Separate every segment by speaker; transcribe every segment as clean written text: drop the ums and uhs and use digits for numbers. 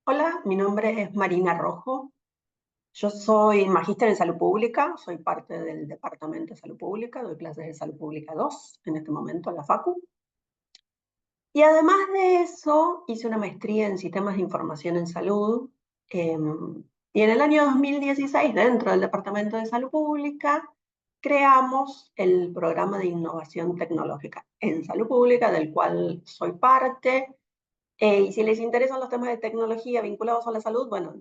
Speaker 1: Hola, mi nombre es Marina Rojo. Yo soy magíster en salud pública, soy parte del Departamento de Salud Pública, doy clases de Salud Pública 2 en este momento en la FACU. Y además de eso, hice una maestría en Sistemas de Información en Salud. Y en el año 2016, dentro del Departamento de Salud Pública, creamos el programa de innovación tecnológica en salud pública, del cual soy parte. Y si les interesan los temas de tecnología vinculados a la salud, bueno,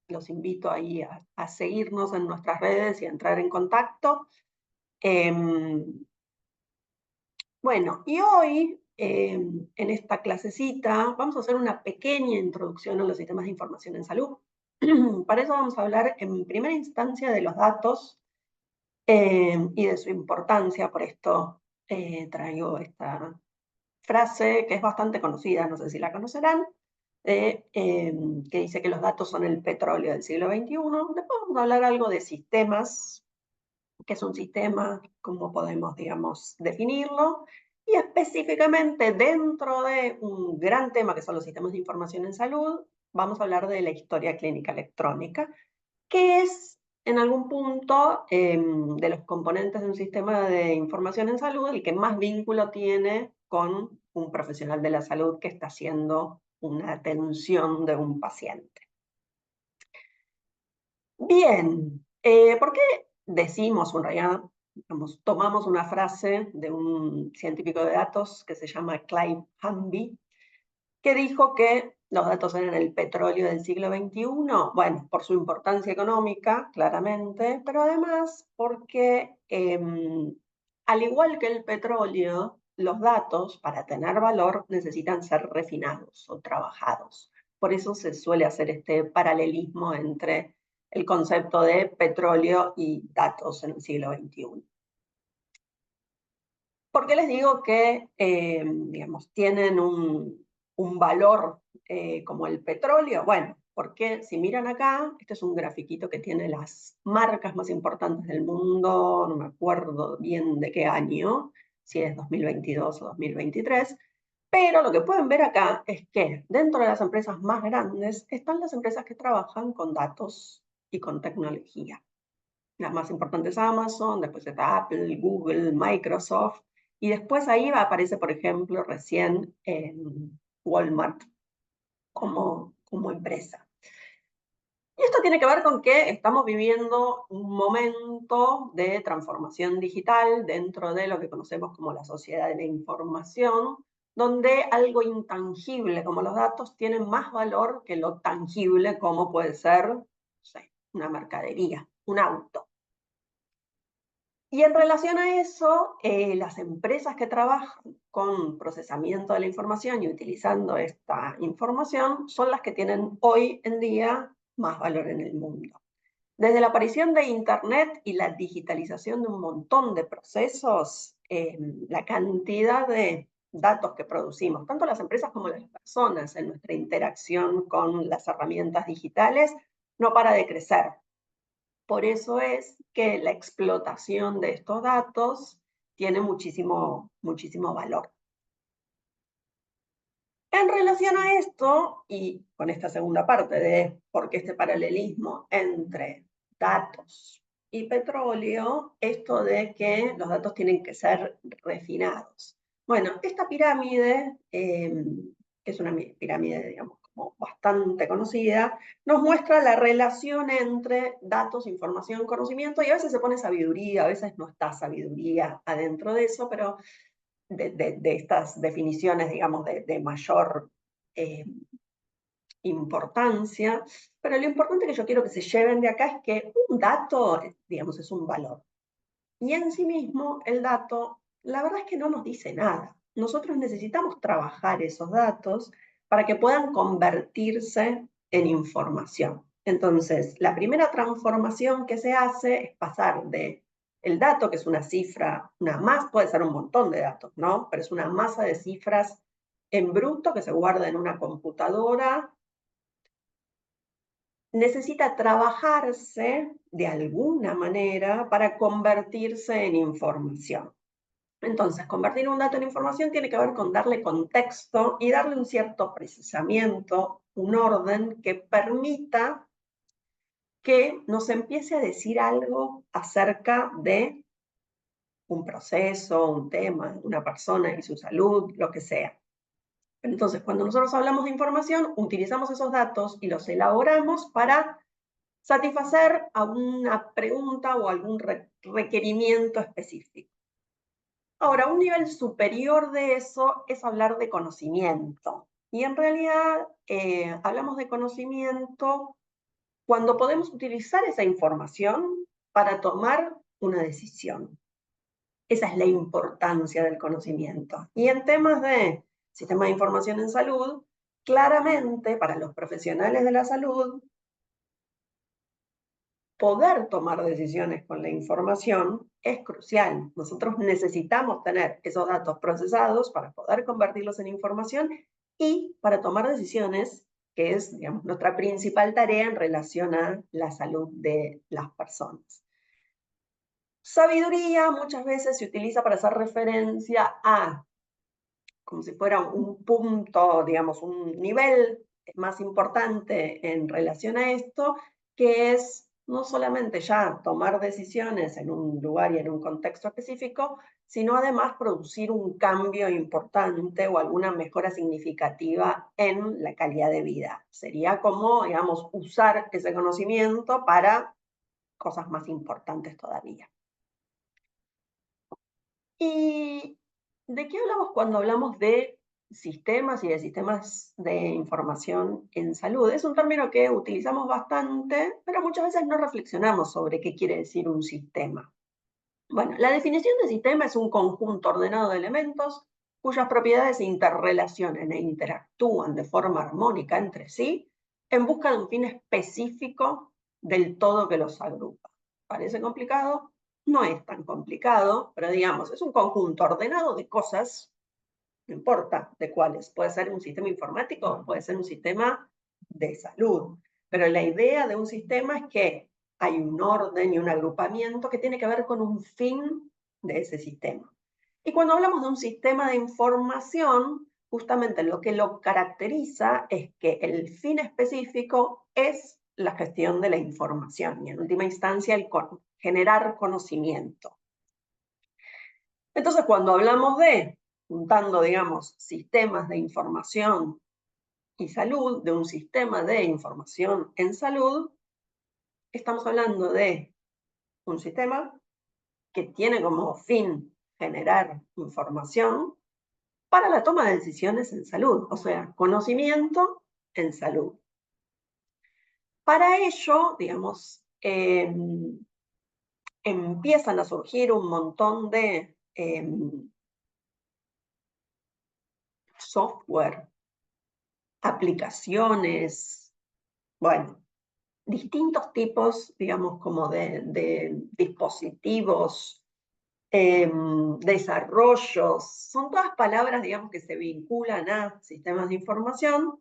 Speaker 1: los invito ahí a seguirnos en nuestras redes y a entrar en contacto. Em, bueno, y hoy, en esta clasecita, vamos a hacer una pequeña introducción a los sistemas de información en salud. Para eso vamos a hablar en primera instancia de los datos y de su importancia. Por esto traigo esta frase que es bastante conocida, no sé si la conocerán, que dice que los datos son el petróleo del siglo XXI. Después vamos a hablar algo de sistemas, qué es un sistema, cómo podemos, digamos, definirlo, y específicamente dentro de un gran tema que son los sistemas de información en salud, vamos a hablar de la historia clínica electrónica, que es en algún punto de los componentes de un sistema de información en salud el que más vínculo tiene con un profesional de la salud que está haciendo una atención de un paciente. Bien, ¿por qué decimos, en realidad, digamos, tomamos una frase de un científico de datos que se llama Clive Hamby, que dijo que los datos eran el petróleo del siglo XXI? Bueno, por su importancia económica, claramente, pero además porque, al igual que el petróleo, los datos, para tener valor, necesitan ser refinados o trabajados. Por eso se suele hacer este paralelismo entre el concepto de petróleo y datos en el siglo XXI. ¿Por qué les digo que, digamos, tienen un valor como el petróleo? Bueno, porque si miran acá, este es un grafiquito que tiene las marcas más importantes del mundo, no me acuerdo bien de qué año, si es 2022 o 2023, pero lo que pueden ver acá es que dentro de las empresas más grandes están las empresas que trabajan con datos y con tecnología. Las más importantes Amazon, después está Apple, Google, Microsoft, y después ahí aparece, por ejemplo, recién Walmart como empresa. Y esto tiene que ver con que estamos viviendo un momento de transformación digital dentro de lo que conocemos como la sociedad de la información, donde algo intangible como los datos tiene más valor que lo tangible como puede ser, no sé, una mercadería, un auto. Y en relación a eso, las empresas que trabajan con procesamiento de la información y utilizando esta información son las que tienen hoy en día más valor en el mundo. Desde la aparición de Internet y la digitalización de un montón de procesos, la cantidad de datos que producimos, tanto las empresas como las personas en nuestra interacción con las herramientas digitales, no para de crecer. Por eso es que la explotación de estos datos tiene muchísimo valor. En relación a esto, y con esta segunda parte de por qué este paralelismo entre datos y petróleo, esto de que los datos tienen que ser refinados. Bueno, esta pirámide, que es una pirámide, digamos, como bastante conocida, nos muestra la relación entre datos, información, conocimiento, y a veces se pone sabiduría, a veces no está sabiduría adentro de eso, pero de estas definiciones, digamos, de mayor eh, importancia. Pero lo importante que yo quiero que se lleven de acá es que un dato, digamos, es un valor. Y en sí mismo, el dato, la verdad es que no nos dice nada. Nosotros necesitamos trabajar esos datos para que puedan convertirse en información. Entonces, la primera transformación que se hace es pasar de el dato, que es una cifra, una masa, puede ser un montón de datos, ¿no? Pero es una masa de cifras en bruto que se guarda en una computadora, necesita trabajarse de alguna manera para convertirse en información. Entonces, convertir un dato en información tiene que ver con darle contexto y darle un cierto procesamiento un orden que permita que nos empiece a decir algo acerca de un proceso, un tema, una persona y su salud, lo que sea. Entonces, cuando nosotros hablamos de información, utilizamos esos datos y los elaboramos para satisfacer alguna pregunta o algún requerimiento específico. Ahora, un nivel superior de eso es hablar de conocimiento. Y en realidad hablamos de conocimiento cuando podemos utilizar esa información para tomar una decisión. Esa es la importancia del conocimiento. Y en temas de sistema de información en salud, claramente para los profesionales de la salud, poder tomar decisiones con la información es crucial. Nosotros necesitamos tener esos datos procesados para poder convertirlos en información y para tomar decisiones, que es, digamos, nuestra principal tarea en relación a la salud de las personas. Sabiduría muchas veces se utiliza para hacer referencia a, como si fuera un punto, digamos, un nivel más importante en relación a esto, que es no solamente ya tomar decisiones en un lugar y en un contexto específico, sino además producir un cambio importante o alguna mejora significativa en la calidad de vida. Sería como, digamos, usar ese conocimiento para cosas más importantes todavía. ¿Y de qué hablamos cuando hablamos de sistemas y de sistemas de información en salud? Es un término que utilizamos bastante, pero muchas veces no reflexionamos sobre qué quiere decir un sistema. Bueno, la definición de sistema es un conjunto ordenado de elementos cuyas propiedades se interrelacionan e interactúan de forma armónica entre sí en busca de un fin específico del todo que los agrupa. ¿Parece complicado? No es tan complicado, pero digamos, es un conjunto ordenado de cosas, no importa de cuáles. Puede ser un sistema informático, puede ser un sistema de salud. Pero la idea de un sistema es que hay un orden y un agrupamiento que tiene que ver con un fin de ese sistema. Y cuando hablamos de un sistema de información, justamente lo que lo caracteriza es que el fin específico es la gestión de la información y en última instancia el generar conocimiento. Entonces, cuando hablamos de, juntando, digamos, sistemas de información y salud, de un sistema de información en salud, estamos hablando de un sistema que tiene como fin generar información para la toma de decisiones en salud, o sea, conocimiento en salud. Para ello, digamos, empiezan a surgir un montón de software, aplicaciones, bueno, distintos tipos, digamos, como de dispositivos, desarrollos, son todas palabras, digamos, que se vinculan a sistemas de información,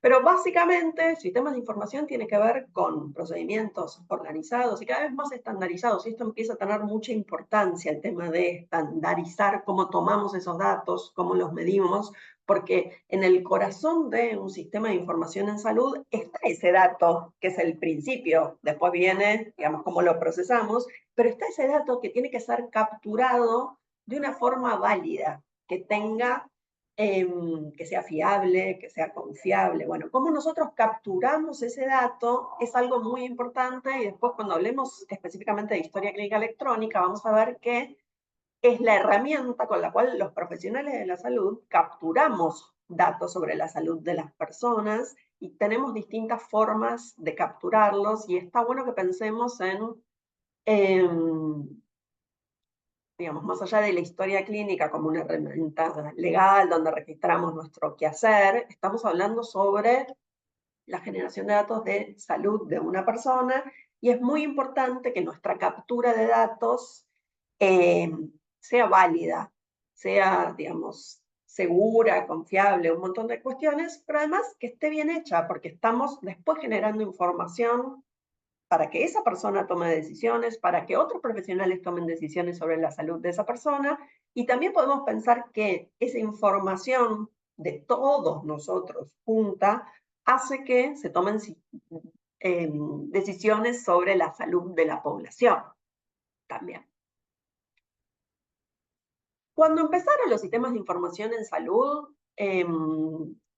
Speaker 1: pero básicamente sistemas de información tiene que ver con procedimientos organizados y cada vez más estandarizados, y esto empieza a tener mucha importancia, el tema de estandarizar cómo tomamos esos datos, cómo los medimos, porque en el corazón de un sistema de información en salud está ese dato, que es el principio, después viene, digamos, cómo lo procesamos, pero está ese dato que tiene que ser capturado de una forma válida, que tenga que sea fiable, que sea confiable. Bueno, cómo nosotros capturamos ese dato es algo muy importante y después cuando hablemos específicamente de historia clínica electrónica vamos a ver que es la herramienta con la cual los profesionales de la salud capturamos datos sobre la salud de las personas y tenemos distintas formas de capturarlos y está bueno que pensemos en digamos, más allá de la historia clínica como una herramienta legal donde registramos nuestro quehacer, estamos hablando sobre la generación de datos de salud de una persona y es muy importante que nuestra captura de datos sea válida, sea, digamos, segura, confiable, un montón de cuestiones, pero además que esté bien hecha, porque estamos después generando información para que esa persona tome decisiones, para que otros profesionales tomen decisiones sobre la salud de esa persona, y también podemos pensar que esa información de todos nosotros junta hace que se tomen decisiones sobre la salud de la población también. Cuando empezaron los sistemas de información en salud,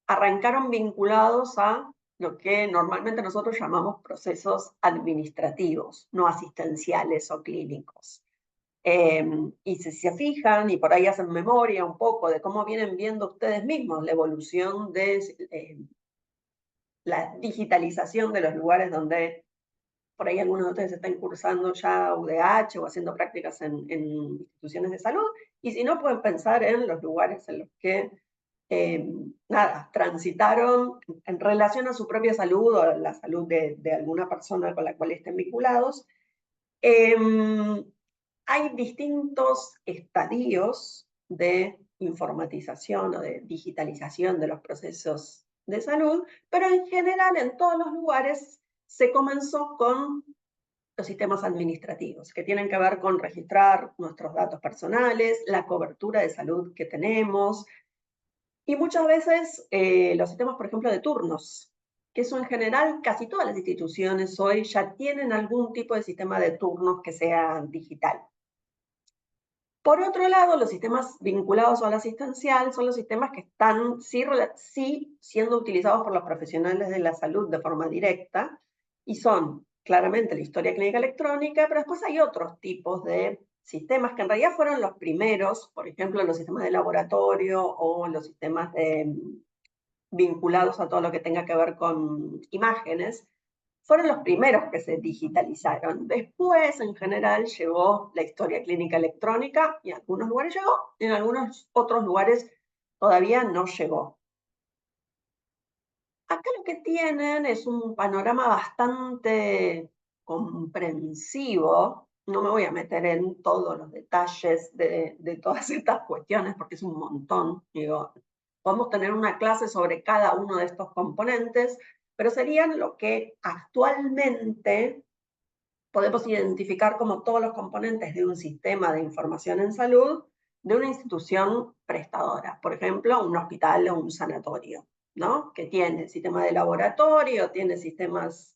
Speaker 1: arrancaron vinculados a lo que normalmente nosotros llamamos procesos administrativos, no asistenciales o clínicos. Y si se fijan y por ahí hacen memoria un poco de cómo vienen viendo ustedes mismos la evolución de la digitalización de los lugares donde por ahí algunos de ustedes están cursando ya UDH o haciendo prácticas en instituciones de salud, y si no pueden pensar en los lugares en los que, transitaron en relación a su propia salud o a la salud de alguna persona con la cual estén vinculados. Hay distintos estadios de informatización o de digitalización de los procesos de salud, pero en general en todos los lugares se comenzó con los sistemas administrativos, que tienen que ver con registrar nuestros datos personales, la cobertura de salud que tenemos, y muchas veces los sistemas, por ejemplo, de turnos, que eso en general casi todas las instituciones hoy ya tienen algún tipo de sistema de turnos que sea digital. Por otro lado, los sistemas vinculados al asistencial son los sistemas que están sí siendo utilizados por los profesionales de la salud de forma directa, y son claramente la historia clínica electrónica, pero después hay otros tipos de sistemas que en realidad fueron los primeros, por ejemplo, los sistemas de laboratorio o los sistemas vinculados a todo lo que tenga que ver con imágenes, fueron los primeros que se digitalizaron. Después, en general, llegó la historia clínica electrónica, y en algunos lugares llegó, y en algunos otros lugares todavía no llegó. Acá lo que tienen es un panorama bastante comprensivo. No me voy a meter en todos los detalles de todas estas cuestiones, porque es un montón. Digo, podemos tener una clase sobre cada uno de estos componentes, pero serían lo que actualmente podemos identificar como todos los componentes de un sistema de información en salud de una institución prestadora, por ejemplo, un hospital o un sanatorio, ¿no? Que tiene sistema de laboratorio, tiene sistemas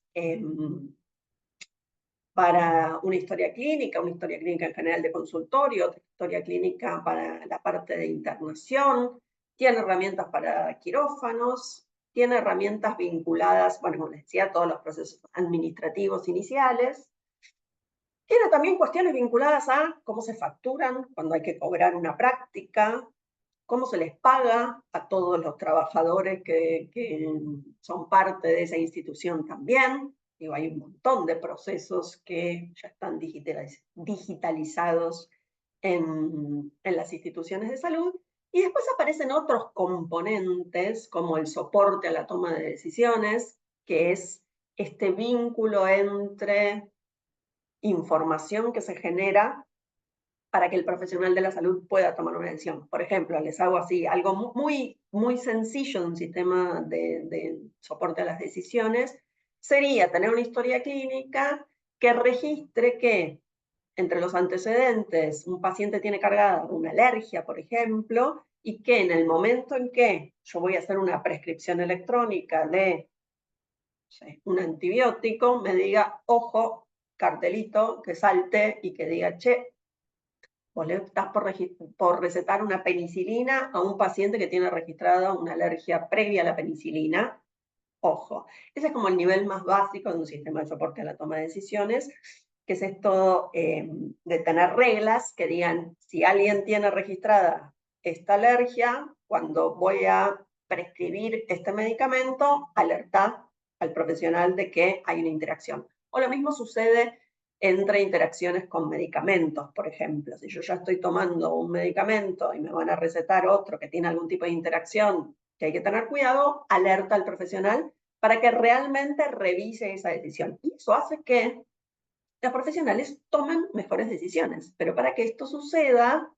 Speaker 1: para una historia clínica en general de consultorio, otra historia clínica para la parte de internación, tiene herramientas para quirófanos, tiene herramientas vinculadas, bueno, como les decía, a todos los procesos administrativos iniciales. Tiene también cuestiones vinculadas a cómo se facturan cuando hay que cobrar una práctica, cómo se les paga a todos los trabajadores que son parte de esa institución también. Digo, hay un montón de procesos que ya están digitalizados en las instituciones de salud. Y después aparecen otros componentes, como el soporte a la toma de decisiones, que es este vínculo entre información que se genera para que el profesional de la salud pueda tomar una decisión. Por ejemplo, les hago así, algo muy sencillo de un sistema de soporte a las decisiones, sería tener una historia clínica que registre que entre los antecedentes un paciente tiene cargada una alergia, por ejemplo, y que en el momento en que yo voy a hacer una prescripción electrónica de un antibiótico, me diga, ojo, cartelito, que salte y que diga, che, vos le estás por recetar una penicilina a un paciente que tiene registrada una alergia previa a la penicilina. Ojo, ese es como el nivel más básico de un sistema de soporte a la toma de decisiones, que es esto de tener reglas que digan, si alguien tiene registrada esta alergia, cuando voy a prescribir este medicamento, alerta al profesional de que hay una interacción. O lo mismo sucede entre interacciones con medicamentos, por ejemplo. Si yo ya estoy tomando un medicamento y me van a recetar otro que tiene algún tipo de interacción que hay que tener cuidado, alerta al profesional para que realmente revise esa decisión. Y eso hace que los profesionales tomen mejores decisiones. Pero para que esto suceda,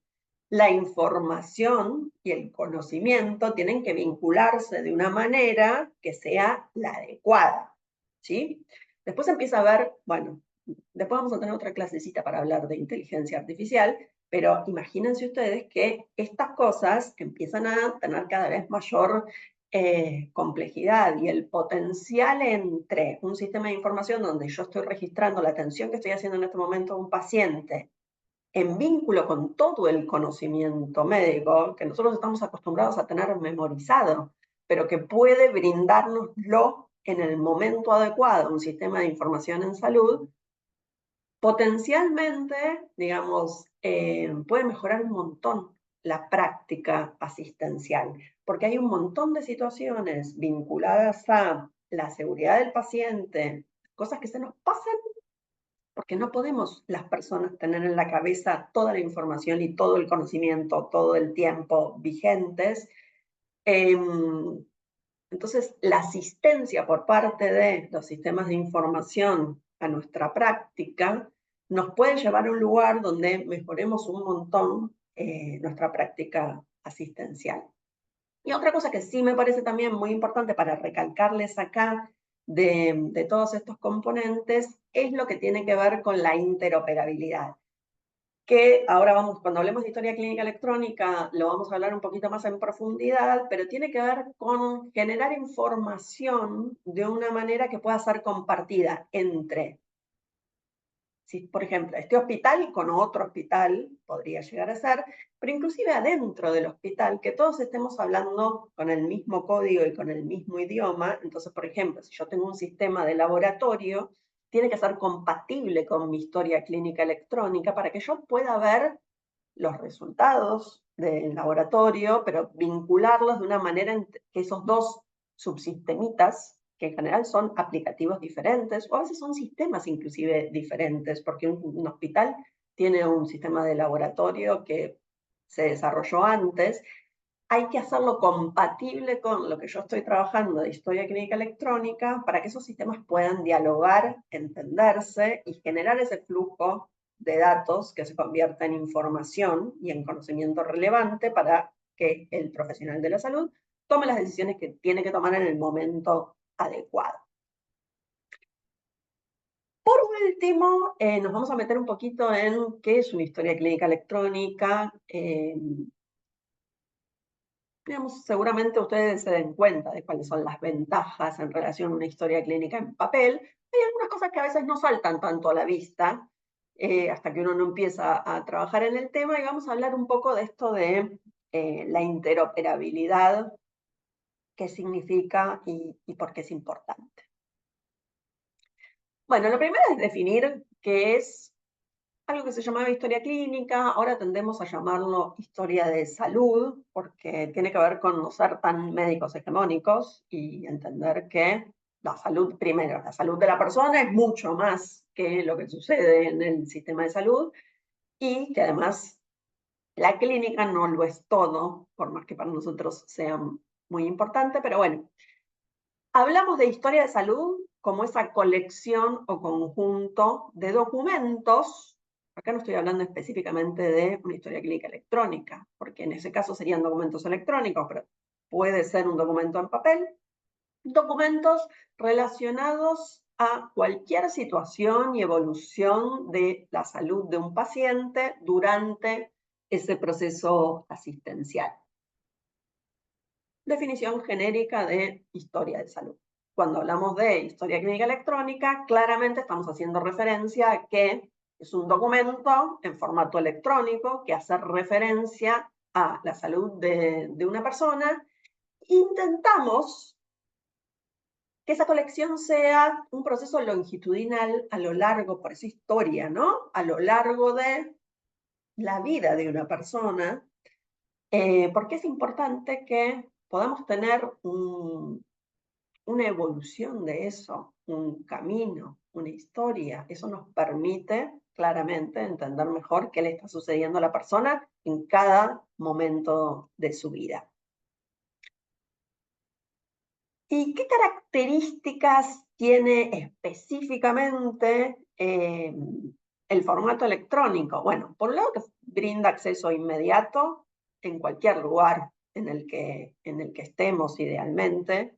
Speaker 1: la información y el conocimiento tienen que vincularse de una manera que sea la adecuada, ¿sí? Después empieza a ver, bueno, después vamos a tener otra clasecita para hablar de inteligencia artificial, pero imagínense ustedes que estas cosas empiezan a tener cada vez mayor complejidad y el potencial entre un sistema de información donde yo estoy registrando la atención que estoy haciendo en este momento a un paciente en vínculo con todo el conocimiento médico que nosotros estamos acostumbrados a tener memorizado, pero que puede brindárnoslo en el momento adecuado, un sistema de información en salud, potencialmente, digamos, puede mejorar un montón la práctica asistencial, porque hay un montón de situaciones vinculadas a la seguridad del paciente, cosas que se nos pasan porque no podemos las personas tener en la cabeza toda la información y todo el conocimiento todo el tiempo vigentes. Entonces, la asistencia por parte de los sistemas de información a nuestra práctica nos puede llevar a un lugar donde mejoremos un montón nuestra práctica asistencial. Y otra cosa que sí me parece también muy importante para recalcarles acá de todos estos componentes es lo que tiene que ver con la interoperabilidad. Que ahora vamos, cuando hablemos de historia clínica electrónica, lo vamos a hablar un poquito más en profundidad, pero tiene que ver con generar información de una manera que pueda ser compartida entre, si, por ejemplo, este hospital con otro hospital, podría llegar a ser, pero inclusive adentro del hospital, que todos estemos hablando con el mismo código y con el mismo idioma. Entonces, por ejemplo, si yo tengo un sistema de laboratorio, tiene que ser compatible con mi historia clínica electrónica para que yo pueda ver los resultados del laboratorio, pero vincularlos de una manera en que esos dos subsistemitas, que en general son aplicativos diferentes, o a veces son sistemas inclusive diferentes, porque un hospital tiene un sistema de laboratorio que se desarrolló antes, hay que hacerlo compatible con lo que yo estoy trabajando de historia clínica electrónica para que esos sistemas puedan dialogar, entenderse y generar ese flujo de datos que se convierta en información y en conocimiento relevante para que el profesional de la salud tome las decisiones que tiene que tomar en el momento adecuado. Por último, nos vamos a meter un poquito en qué es una historia clínica electrónica. Digamos, seguramente ustedes se den cuenta de cuáles son las ventajas en relación a una historia clínica en papel. Hay algunas cosas que a veces no saltan tanto a la vista hasta que uno no empieza a trabajar en el tema, y vamos a hablar un poco de esto de la interoperabilidad, qué significa y por qué es importante. Bueno, lo primero es definir qué es algo que se llamaba historia clínica. Ahora tendemos a llamarlo historia de salud, porque tiene que ver con no ser tan médicos hegemónicos y entender que la salud, primero, la salud de la persona es mucho más que lo que sucede en el sistema de salud, y que además la clínica no lo es todo, por más que para nosotros sea muy importante, pero bueno. Hablamos de historia de salud como esa colección o conjunto de documentos. Acá no estoy hablando específicamente de una historia clínica electrónica, porque en ese caso serían documentos electrónicos, pero puede ser un documento en papel. Documentos relacionados a cualquier situación y evolución de la salud de un paciente durante ese proceso asistencial. Definición genérica de historia de salud. Cuando hablamos de historia clínica electrónica, claramente estamos haciendo referencia a que es un documento en formato electrónico que hace referencia a la salud de una persona. Intentamos que esa colección sea un proceso longitudinal a lo largo, por eso historia, ¿no? A lo largo de la vida de una persona, porque es importante que podamos tener una evolución de eso, un camino, una historia. Eso nos permite claramente entender mejor qué le está sucediendo a la persona en cada momento de su vida. ¿Y qué características tiene específicamente el formato electrónico? Bueno, por un lado que brinda acceso inmediato en cualquier lugar en el que estemos idealmente,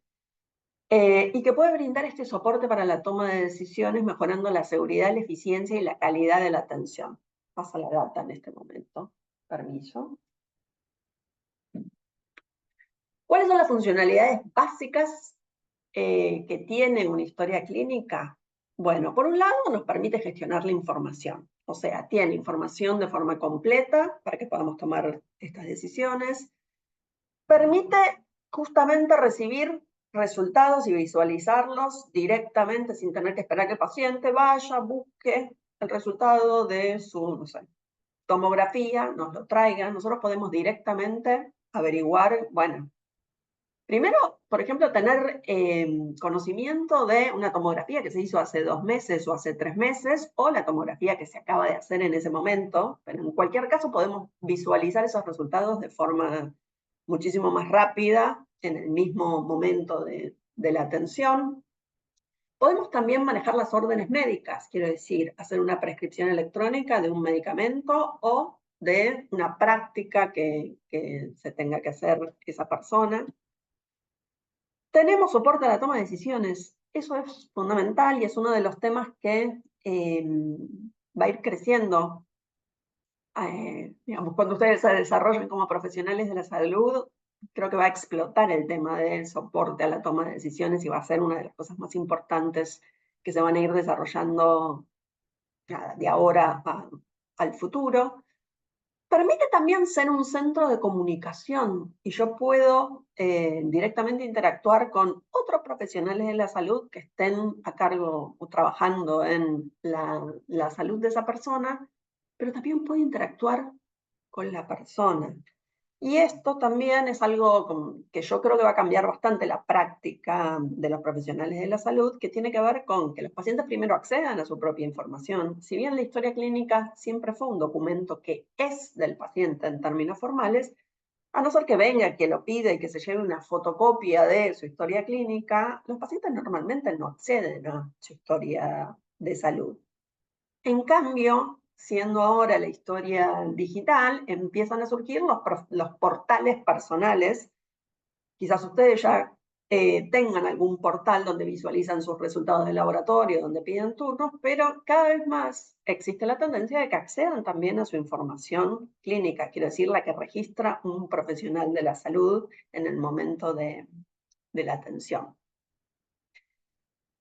Speaker 1: y que puede brindar este soporte para la toma de decisiones, mejorando la seguridad, la eficiencia y la calidad de la atención. Pasa la data en este momento. Permiso. ¿Cuáles son las funcionalidades básicas que tiene una historia clínica? Bueno, por un lado nos permite gestionar la información, o sea, tiene información de forma completa para que podamos tomar estas decisiones, permite justamente recibir resultados y visualizarlos directamente sin tener que esperar que el paciente vaya, busque el resultado de su, no sé, tomografía, nos lo traiga, nosotros podemos directamente averiguar, bueno, primero, por ejemplo, tener conocimiento de una tomografía que se hizo hace 2 meses o hace 3 meses, o la tomografía que se acaba de hacer en ese momento, pero en cualquier caso podemos visualizar esos resultados de forma muchísimo más rápida, en el mismo momento de la atención. Podemos también manejar las órdenes médicas, quiero decir, hacer una prescripción electrónica de un medicamento o de una práctica que se tenga que hacer esa persona. Tenemos soporte a la toma de decisiones. Eso es fundamental y es uno de los temas que va a ir creciendo. Digamos, cuando ustedes se desarrollen como profesionales de la salud, creo que va a explotar el tema del soporte a la toma de decisiones y va a ser una de las cosas más importantes que se van a ir desarrollando de ahora al futuro. Permite también ser un centro de comunicación y yo puedo directamente interactuar con otros profesionales de la salud que estén a cargo o trabajando en la salud de esa persona, pero también puedo interactuar con la persona. Y esto también es algo que yo creo que va a cambiar bastante la práctica de los profesionales de la salud, que tiene que ver con que los pacientes primero accedan a su propia información. Si bien la historia clínica siempre fue un documento que es del paciente en términos formales, a no ser que venga quien lo pide y que se lleve una fotocopia de su historia clínica, los pacientes normalmente no acceden a su historia de salud. En cambio, siendo ahora la historia digital, empiezan a surgir los portales personales. Quizás ustedes ya tengan algún portal donde visualizan sus resultados de laboratorio, donde piden turnos, pero cada vez más existe la tendencia de que accedan también a su información clínica, quiero decir, la que registra un profesional de la salud en el momento de la atención.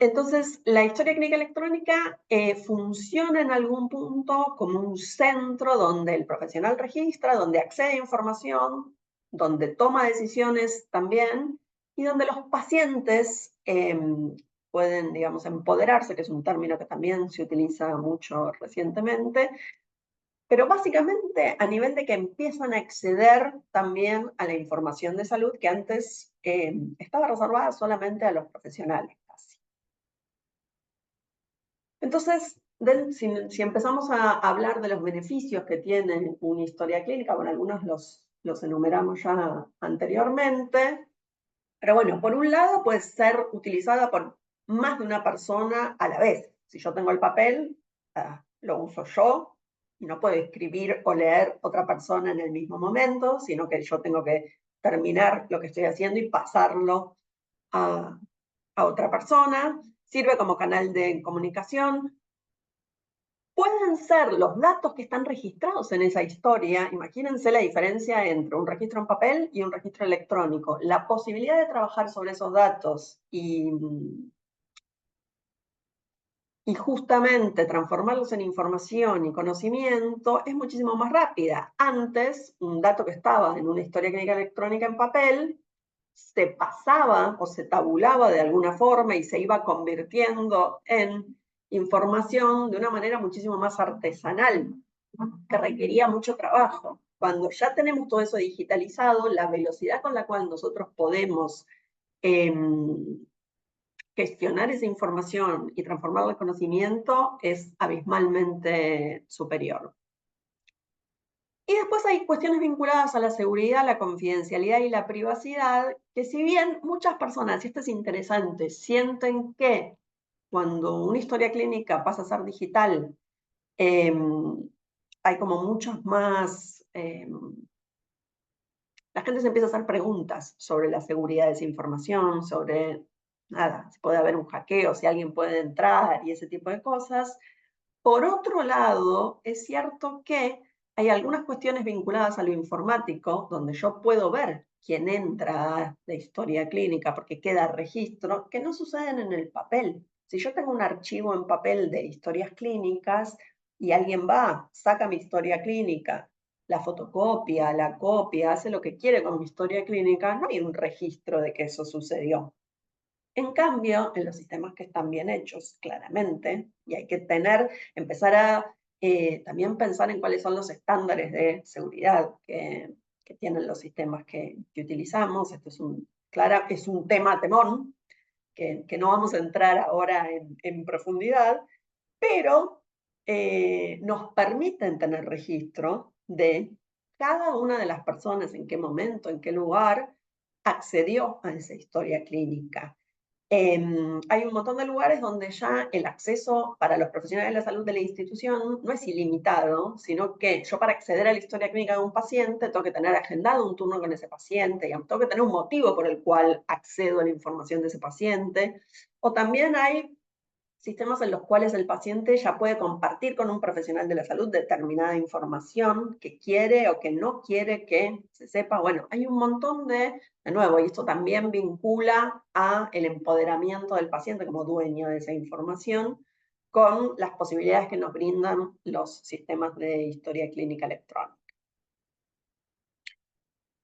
Speaker 1: Entonces, la historia clínica electrónica funciona en algún punto como un centro donde el profesional registra, donde accede a información, donde toma decisiones también, y donde los pacientes pueden, digamos, empoderarse, que es un término que también se utiliza mucho recientemente, pero básicamente a nivel de que empiezan a acceder también a la información de salud que antes estaba reservada solamente a los profesionales. Entonces, si empezamos a hablar de los beneficios que tiene una historia clínica, bueno, algunos los enumeramos ya anteriormente, pero bueno, por un lado puede ser utilizada por más de una persona a la vez. Si yo tengo el papel, lo uso yo, y no puedo escribir o leer otra persona en el mismo momento, sino que yo tengo que terminar lo que estoy haciendo y pasarlo a otra persona. Sirve como canal de comunicación. Pueden ser los datos que están registrados en esa historia. Imagínense la diferencia entre un registro en papel y un registro electrónico. La posibilidad de trabajar sobre esos datos y justamente transformarlos en información y conocimiento es muchísimo más rápida. Antes, un dato que estaba en una historia clínica electrónica en papel se pasaba o se tabulaba de alguna forma y se iba convirtiendo en información de una manera muchísimo más artesanal, que requería mucho trabajo. Cuando ya tenemos todo eso digitalizado, la velocidad con la cual nosotros podemos gestionar esa información y transformarla en conocimiento es abismalmente superior. Y después hay cuestiones vinculadas a la seguridad, la confidencialidad y la privacidad, que si bien muchas personas, y esto es interesante, sienten que cuando una historia clínica pasa a ser digital, hay como muchos más, la gente se empieza a hacer preguntas sobre la seguridad de esa información, sobre, nada, si puede haber un hackeo, si alguien puede entrar y ese tipo de cosas. Por otro lado, es cierto que hay algunas cuestiones vinculadas a lo informático donde yo puedo ver quien entra de historia clínica, porque queda registro, que no suceden en el papel. Si yo tengo un archivo en papel de historias clínicas y alguien va, saca mi historia clínica, la fotocopia, la copia, hace lo que quiere con mi historia clínica, no hay un registro de que eso sucedió. En cambio, en los sistemas que están bien hechos, claramente, y hay que empezar a también pensar en cuáles son los estándares de seguridad que tienen los sistemas que utilizamos. Esto es un tema temón, que no vamos a entrar ahora en profundidad, pero nos permiten tener registro de cada una de las personas, en qué momento, en qué lugar accedió a esa historia clínica. Hay un montón de lugares donde ya el acceso para los profesionales de la salud de la institución no es ilimitado, sino que yo, para acceder a la historia clínica de un paciente, tengo que tener agendado un turno con ese paciente, digamos, tengo que tener un motivo por el cual accedo a la información de ese paciente. O también hay sistemas en los cuales el paciente ya puede compartir con un profesional de la salud determinada información que quiere o que no quiere que se sepa. Bueno, hay un montón de nuevo, y esto también vincula a el empoderamiento del paciente como dueño de esa información, con las posibilidades que nos brindan los sistemas de historia clínica electrónica.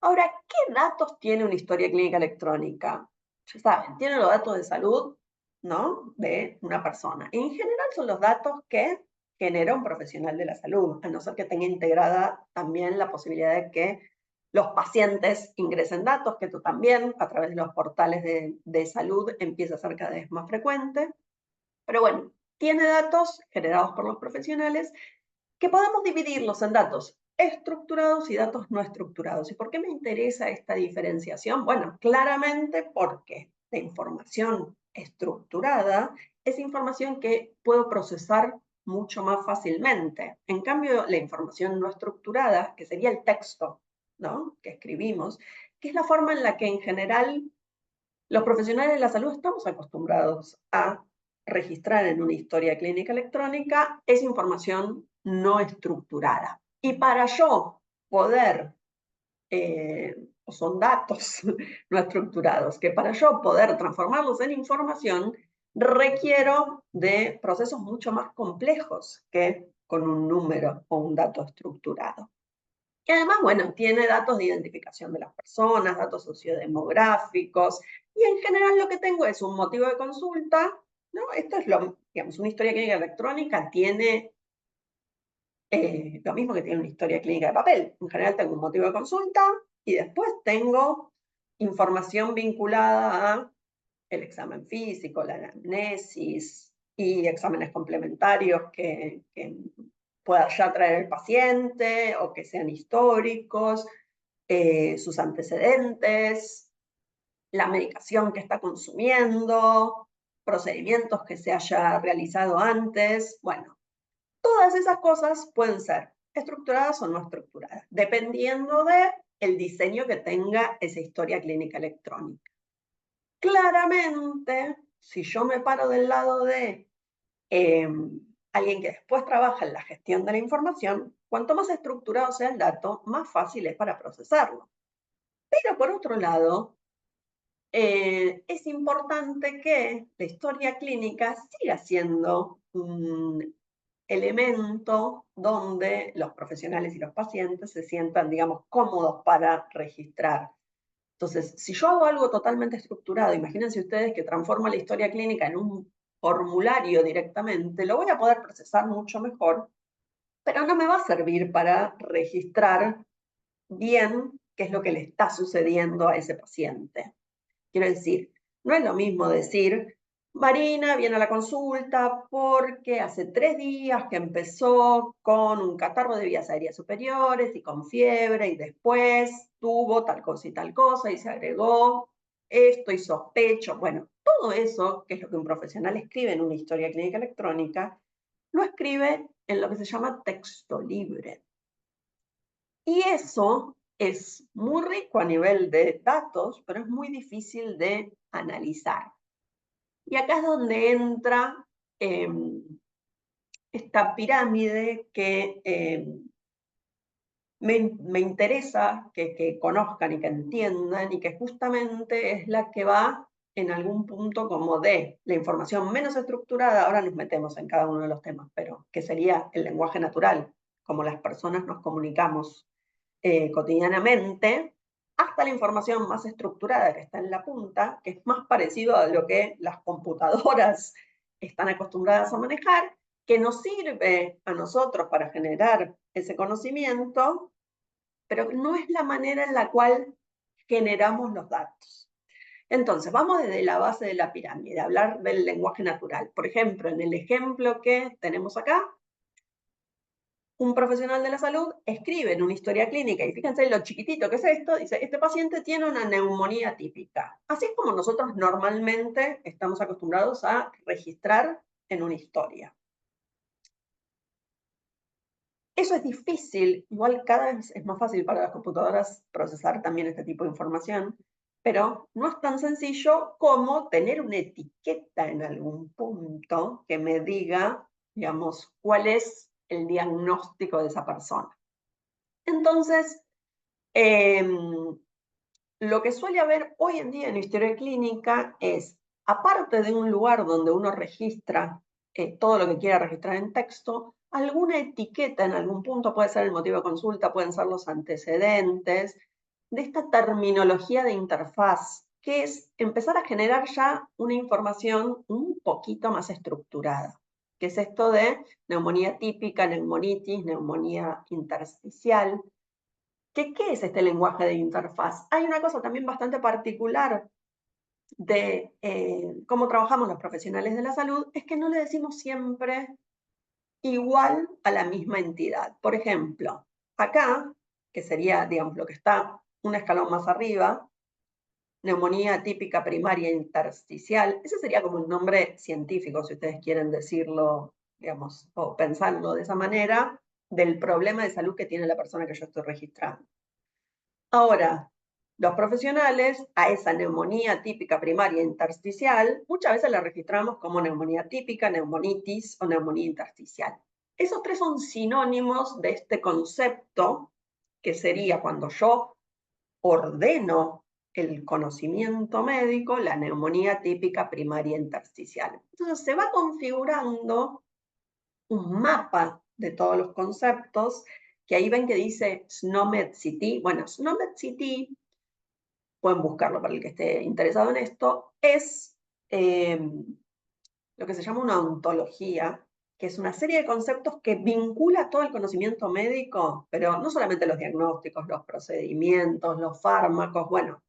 Speaker 1: Ahora, ¿qué datos tiene una historia clínica electrónica? Ya saben, tiene los datos de salud, ¿no?, de una persona. En general son los datos que genera un profesional de la salud, a no ser que tenga integrada también la posibilidad de que los pacientes ingresen datos, que esto también a través de los portales de salud empieza a ser cada vez más frecuente. Pero bueno, tiene datos generados por los profesionales que podemos dividirlos en datos estructurados y datos no estructurados. ¿Y por qué me interesa esta diferenciación? Bueno, claramente porque la información estructurada es información que puedo procesar mucho más fácilmente. En cambio, la información no estructurada, que sería el texto, ¿no?, que escribimos, que es la forma en la que en general los profesionales de la salud estamos acostumbrados a registrar en una historia clínica electrónica, es información no estructurada. Y para yo poder, son datos no estructurados, que para yo poder transformarlos en información, requiero de procesos mucho más complejos que con un número o un dato estructurado. Y además, bueno, tiene datos de identificación de las personas, datos sociodemográficos, y en general lo que tengo es un motivo de consulta, ¿no? Esto es digamos, una historia clínica electrónica tiene lo mismo que tiene una historia clínica de papel. En general tengo un motivo de consulta y después tengo información vinculada a el examen físico, la anamnesis y exámenes complementarios que pueda ya traer el paciente o que sean históricos, sus antecedentes, la medicación que está consumiendo, procedimientos que se haya realizado antes. Bueno, todas esas cosas pueden ser estructuradas o no estructuradas, dependiendo del diseño que tenga esa historia clínica electrónica. Claramente, si yo me paro del lado de alguien que después trabaja en la gestión de la información, cuanto más estructurado sea el dato, más fácil es para procesarlo. Pero por otro lado, es importante que la historia clínica siga siendo un elemento donde los profesionales y los pacientes se sientan, digamos, cómodos para registrar. Entonces, si yo hago algo totalmente estructurado, imagínense ustedes que transformo la historia clínica en un formulario directamente, lo voy a poder procesar mucho mejor, pero no me va a servir para registrar bien qué es lo que le está sucediendo a ese paciente. Quiero decir, no es lo mismo decir, Marina viene a la consulta porque hace 3 días que empezó con un catarro de vías aéreas superiores y con fiebre, y después tuvo tal cosa y tal cosa y se agregó esto y sospecho. Bueno, todo eso, que es lo que un profesional escribe en una historia clínica electrónica, lo escribe en lo que se llama texto libre. Y eso es muy rico a nivel de datos, pero es muy difícil de analizar. Y acá es donde entra esta pirámide que me interesa que conozcan y que entiendan, y que justamente es la que va en algún punto como de la información menos estructurada. Ahora nos metemos en cada uno de los temas, pero que sería el lenguaje natural, como las personas nos comunicamos cotidianamente, hasta la información más estructurada que está en la punta, que es más parecido a lo que las computadoras están acostumbradas a manejar, que nos sirve a nosotros para generar ese conocimiento, pero no es la manera en la cual generamos los datos. Entonces, vamos desde la base de la pirámide, a hablar del lenguaje natural. Por ejemplo, en el ejemplo que tenemos acá, un profesional de la salud escribe en una historia clínica, y fíjense lo chiquitito que es esto, dice, este paciente tiene una neumonía típica. Así es como nosotros normalmente estamos acostumbrados a registrar en una historia. Eso es difícil, igual cada vez es más fácil para las computadoras procesar también este tipo de información, pero no es tan sencillo como tener una etiqueta en algún punto que me diga, digamos, cuál es el diagnóstico de esa persona. Entonces, lo que suele haber hoy en día en historia clínica es, aparte de un lugar donde uno registra todo lo que quiera registrar en texto, alguna etiqueta en algún punto, puede ser el motivo de consulta, pueden ser los antecedentes, de esta terminología de interfaz, que es empezar a generar ya una información un poquito más estructurada, que es esto de neumonía típica, neumonitis, neumonía intersticial. ¿Qué es este lenguaje de interfaz? Hay una cosa también bastante particular de cómo trabajamos los profesionales de la salud, es que no le decimos siempre igual a la misma entidad. Por ejemplo, acá, que sería, digamos, lo que está un escalón más arriba, neumonía típica primaria intersticial, ese sería como un nombre científico, si ustedes quieren decirlo, digamos, o pensarlo de esa manera, del problema de salud que tiene la persona que yo estoy registrando. Ahora, los profesionales a esa neumonía típica primaria intersticial, muchas veces la registramos como neumonía típica, neumonitis o neumonía intersticial. Esos tres son sinónimos de este concepto, que sería cuando yo ordeno el conocimiento médico, la neumonía típica primaria intersticial. Entonces se va configurando un mapa de todos los conceptos, que ahí ven que dice SNOMED-CT. Bueno, SNOMED-CT, pueden buscarlo para el que esté interesado en esto, es lo que se llama una ontología, que es una serie de conceptos que vincula todo el conocimiento médico, pero no solamente los diagnósticos, los procedimientos, los fármacos, bueno,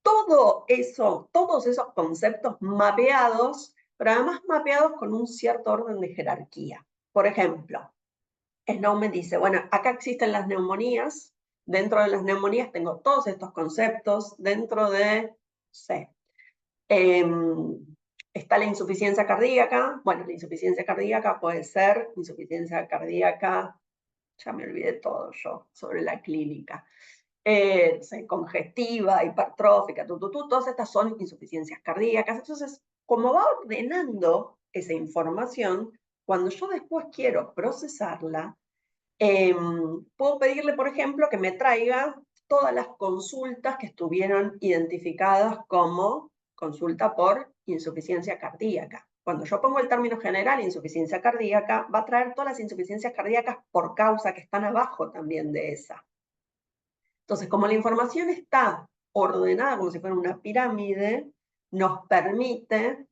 Speaker 1: todo eso, todos esos conceptos mapeados, pero además mapeados con un cierto orden de jerarquía. Por ejemplo, Snowden dice, bueno, acá existen las neumonías, dentro de las neumonías tengo todos estos conceptos, dentro de, no sé, está la insuficiencia cardíaca. Bueno, la insuficiencia cardíaca puede ser insuficiencia cardíaca, ya me olvidé todo yo sobre la clínica, no sé, congestiva, hipertrófica, todas estas son insuficiencias cardíacas. Entonces, como va ordenando esa información, cuando yo después quiero procesarla, puedo pedirle, por ejemplo, que me traiga todas las consultas que estuvieron identificadas como consulta por insuficiencia cardíaca. Cuando yo pongo el término general, insuficiencia cardíaca, va a traer todas las insuficiencias cardíacas por causa que están abajo también de esa. Entonces, como la información está ordenada como si fuera una pirámide, nos permite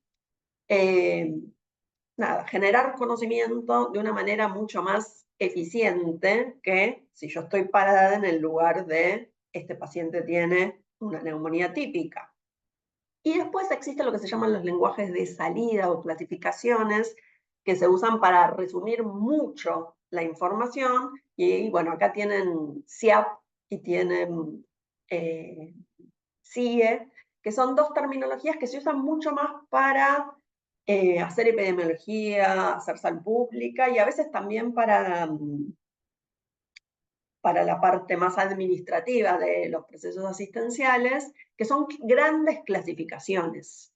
Speaker 1: generar conocimiento de una manera mucho más eficiente que si yo estoy parada en el lugar de este paciente tiene una neumonía típica. Y después existen lo que se llaman los lenguajes de salida o clasificaciones, que se usan para resumir mucho la información. Y bueno, acá tienen SIAP y tienen CIE, que son dos terminologías que se usan mucho más para hacer epidemiología, hacer salud pública, y a veces también para la parte más administrativa de los procesos asistenciales, que son grandes clasificaciones.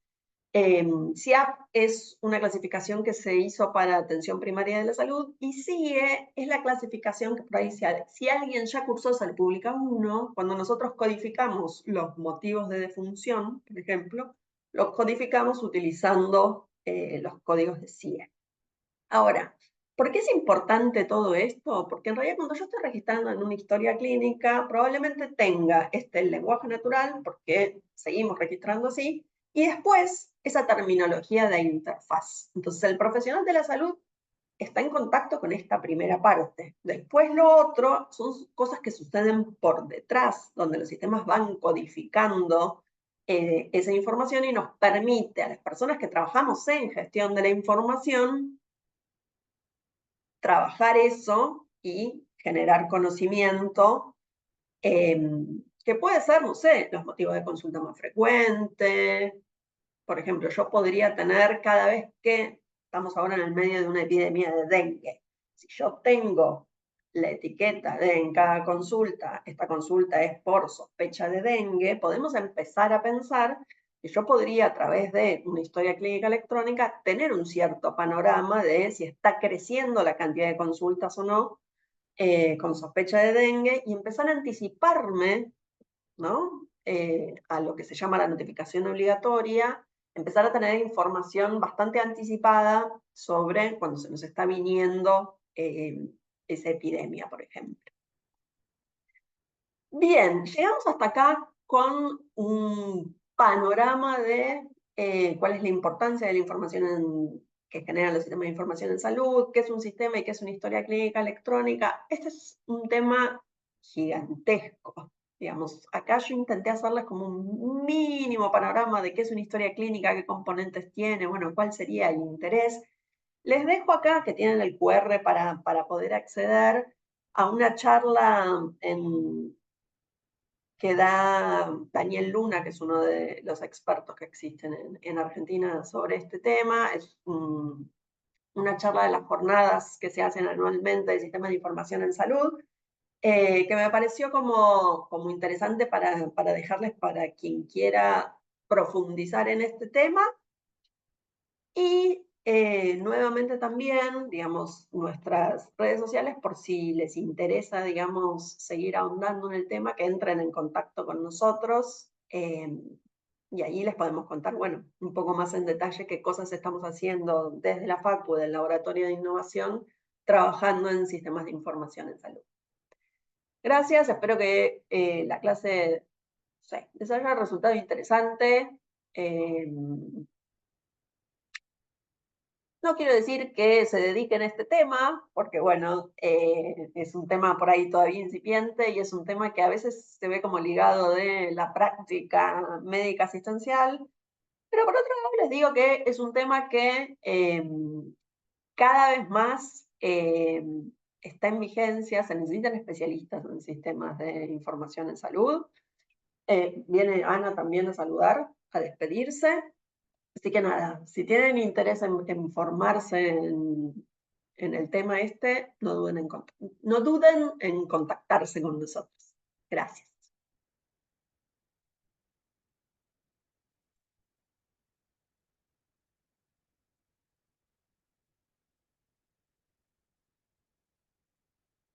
Speaker 1: SIAP es una clasificación que se hizo para atención primaria de la salud y CIE es la clasificación que por ahí, si alguien ya cursó Salud Pública 1, cuando nosotros codificamos los motivos de defunción, por ejemplo, los codificamos utilizando los códigos de CIE. Ahora, ¿por qué es importante todo esto? Porque en realidad cuando yo estoy registrando en una historia clínica, probablemente tenga el lenguaje natural, porque seguimos registrando así, y después esa terminología de interfaz. Entonces el profesional de la salud está en contacto con esta primera parte. Después lo otro son cosas que suceden por detrás, donde los sistemas van codificando esa información y nos permite a las personas que trabajamos en gestión de la información trabajar eso y generar conocimiento, que puede ser, no sé, los motivos de consulta más frecuentes. Por ejemplo, yo podría tener cada vez que estamos ahora en el medio de una epidemia de dengue, si yo tengo la etiqueta de en cada consulta, esta consulta es por sospecha de dengue, podemos empezar a pensar que yo podría, a través de una historia clínica electrónica, tener un cierto panorama de si está creciendo la cantidad de consultas o no con sospecha de dengue y empezar a anticiparme, ¿no? A lo que se llama la notificación obligatoria, empezar a tener información bastante anticipada sobre cuando se nos está viniendo esa epidemia, por ejemplo. Bien, llegamos hasta acá con un panorama de cuál es la importancia de la información que generan los sistemas de información en salud, qué es un sistema y qué es una historia clínica electrónica. Este es un tema gigantesco. Digamos, acá yo intenté hacerles como un mínimo panorama de qué es una historia clínica, qué componentes tiene, bueno, cuál sería el interés. Les dejo acá que tienen el QR para poder acceder a una charla que da Daniel Luna, que es uno de los expertos que existen en Argentina sobre este tema. Es una charla de las jornadas que se hacen anualmente de sistemas de información en salud, que me pareció como interesante para dejarles para quien quiera profundizar en este tema. Y nuevamente también, digamos, nuestras redes sociales, por si les interesa, digamos, seguir ahondando en el tema, que entren en contacto con nosotros y ahí les podemos contar, bueno, un poco más en detalle qué cosas estamos haciendo desde la FACU, del Laboratorio de Innovación, trabajando en sistemas de información en salud. Gracias, espero que la clase, no sé, les haya resultado interesante. No quiero decir que se dediquen a este tema, porque bueno, es un tema por ahí todavía incipiente y es un tema que a veces se ve como ligado de la práctica médica asistencial, pero por otro lado les digo que es un tema que cada vez más está en vigencia, se necesitan especialistas en sistemas de información en salud. Viene Ana también a saludar, a despedirse. Así que nada, si tienen interés en formarse en el tema este, no duden en contactarse con nosotros. Gracias.